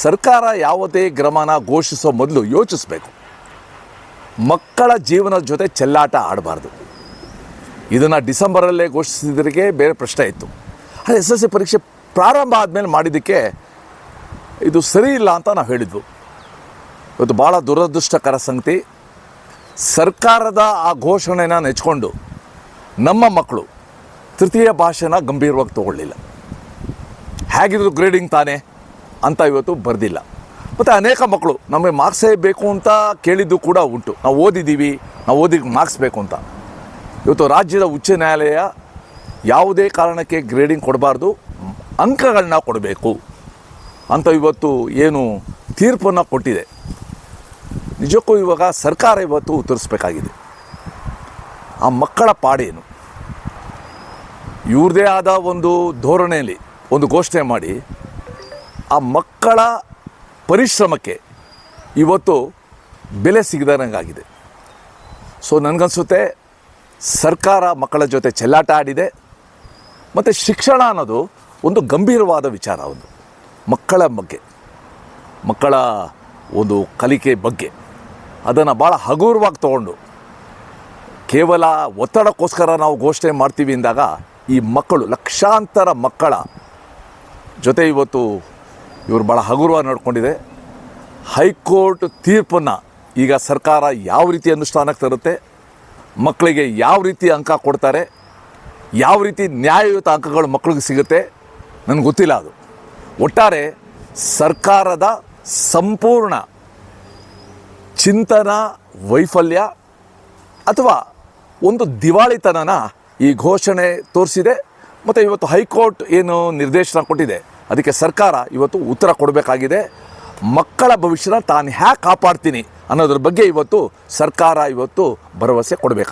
ಸರ್ಕಾರ ಯಾವುದೇ ಕ್ರಮನ ಘೋಷಿಸೋ ಮೊದಲು ಯೋಚಿಸಬೇಕು. ಮಕ್ಕಳ ಜೀವನದ ಜೊತೆ ಚೆಲ್ಲಾಟ ಆಡಬಾರ್ದು. ಇದನ್ನು ಡಿಸೆಂಬರಲ್ಲೇ ಘೋಷಿಸಿದ್ರಿಗೆ ಬೇರೆ ಪ್ರಶ್ನೆ ಇತ್ತು. ಅದು SSLC ಪರೀಕ್ಷೆ ಪ್ರಾರಂಭ ಆದಮೇಲೆ ಮಾಡಿದ್ದಕ್ಕೆ ಇದು ಸರಿ ಇಲ್ಲ ಅಂತ ನಾವು ಹೇಳಿದ್ವು. ಇವತ್ತು ಭಾಳ ದುರದೃಷ್ಟಕರ ಸಂಗತಿ, ಸರ್ಕಾರದ ಆ ಘೋಷಣೆನ ನೆಚ್ಕೊಂಡು ನಮ್ಮ ಮಕ್ಕಳು ತೃತೀಯ ಭಾಷೆನ ಗಂಭೀರವಾಗಿ ತೊಗೊಳ್ಳಿಲ್ಲ. ಹೇಗಿದ್ರು ಗ್ರೇಡಿಂಗ್ ತಾನೇ ಅಂತ ಇವತ್ತು ಬರೆದಿಲ್ಲ. ಮತ್ತು ಅನೇಕ ಮಕ್ಕಳು ನಮಗೆ ಮಾರ್ಕ್ಸೇ ಬೇಕು ಅಂತ ಕೇಳಿದ್ದು ಕೂಡ ಉಂಟು. ನಾವು ಓದಿದ್ದೀವಿ, ನಾವು ಓದಿಗೆ ಮಾರ್ಕ್ಸ್ ಬೇಕು ಅಂತ. ಇವತ್ತು ರಾಜ್ಯದ ಉಚ್ಚ ನ್ಯಾಯಾಲಯ ಯಾವುದೇ ಕಾರಣಕ್ಕೆ ಗ್ರೇಡಿಂಗ್ ಕೊಡಬಾರ್ದು, ಅಂಕಗಳನ್ನ ಕೊಡಬೇಕು ಅಂತ ಇವತ್ತು ಏನು ತೀರ್ಪನ್ನು ಕೊಟ್ಟಿದೆ. ನಿಜಕ್ಕೂ ಇವಾಗ ಸರ್ಕಾರ ಇವತ್ತು ಉತ್ತರಿಸಬೇಕಾಗಿದೆ. ಆ ಮಕ್ಕಳ ಪಾಡೇನು, ಇವ್ರದೇ ಆದ ಒಂದು ಧೋರಣೆಯಲ್ಲಿ ಒಂದು ಘೋಷಣೆ ಮಾಡಿ ಆ ಮಕ್ಕಳ ಪರಿಶ್ರಮಕ್ಕೆ ಇವತ್ತು ಬೆಲೆ ಸಿಗದಂಗಾಗಿದೆ. ಸೊ ನನಗನ್ಸುತ್ತೆ ಸರ್ಕಾರ ಮಕ್ಕಳ ಜೊತೆ ಚೆಲ್ಲಾಟ ಆಡಿದೆ. ಮತ್ತು ಶಿಕ್ಷಣ ಅನ್ನೋದು ಒಂದು ಗಂಭೀರವಾದ ವಿಚಾರ. ಒಂದು ಮಕ್ಕಳ ಬಗ್ಗೆ, ಮಕ್ಕಳ ಒಂದು ಕಲಿಕೆ ಬಗ್ಗೆ ಅದನ್ನು ಭಾಳ ಹಗುರವಾಗಿ ತೊಗೊಂಡು ಕೇವಲ ಒತ್ತಡಕ್ಕೋಸ್ಕರ ನಾವು ಘೋಷಣೆ ಮಾಡ್ತೀವಿ ಅಂದಾಗ ಈ ಮಕ್ಕಳು, ಲಕ್ಷಾಂತರ ಮಕ್ಕಳ ಜೊತೆ ಇವತ್ತು ಇವರು ಭಾಳ ಹಗುರವಾಗಿ ನಡ್ಕೊಂಡಿದೆ. ಹೈಕೋರ್ಟ್ ತೀರ್ಪನ್ನು ಈಗ ಸರ್ಕಾರ ಯಾವ ರೀತಿ ಅನುಷ್ಠಾನಕ್ಕೆ ತರುತ್ತೆ, ಮಕ್ಕಳಿಗೆ ಯಾವ ರೀತಿ ಅಂಕ ಕೊಡ್ತಾರೆ, ಯಾವ ರೀತಿ ನ್ಯಾಯಯುತ ಅಂಕಗಳು ಮಕ್ಕಳಿಗೆ ಸಿಗುತ್ತೆ ನನಗೆ ಗೊತ್ತಿಲ್ಲ. ಅದು ಒಟ್ಟಾರೆ ಸರ್ಕಾರದ ಸಂಪೂರ್ಣ ಚಿಂತನ ವೈಫಲ್ಯ ಅಥವಾ ಒಂದು ದಿವಾಳಿತನನ ಈ ಘೋಷಣೆ ತೋರಿಸಿದೆ. ಮತ್ತು ಇವತ್ತು ಹೈಕೋರ್ಟ್ ಏನು ನಿರ್ದೇಶನ ಕೊಟ್ಟಿದೆ ಅದಕ್ಕೆ ಸರ್ಕಾರ ಇವತ್ತು ಉತ್ತರ ಕೊಡಬೇಕಾಗಿದೆ. ಮಕ್ಕಳ ಭವಿಷ್ಯನ ತಾನು ಹ್ಯಾಕೆ ಕಾಪಾಡ್ತೀನಿ ಅನ್ನೋದ್ರ ಬಗ್ಗೆ ಇವತ್ತು ಸರ್ಕಾರ ಇವತ್ತು ಭರವಸೆ ಕೊಡಬೇಕಾಗಿದೆ.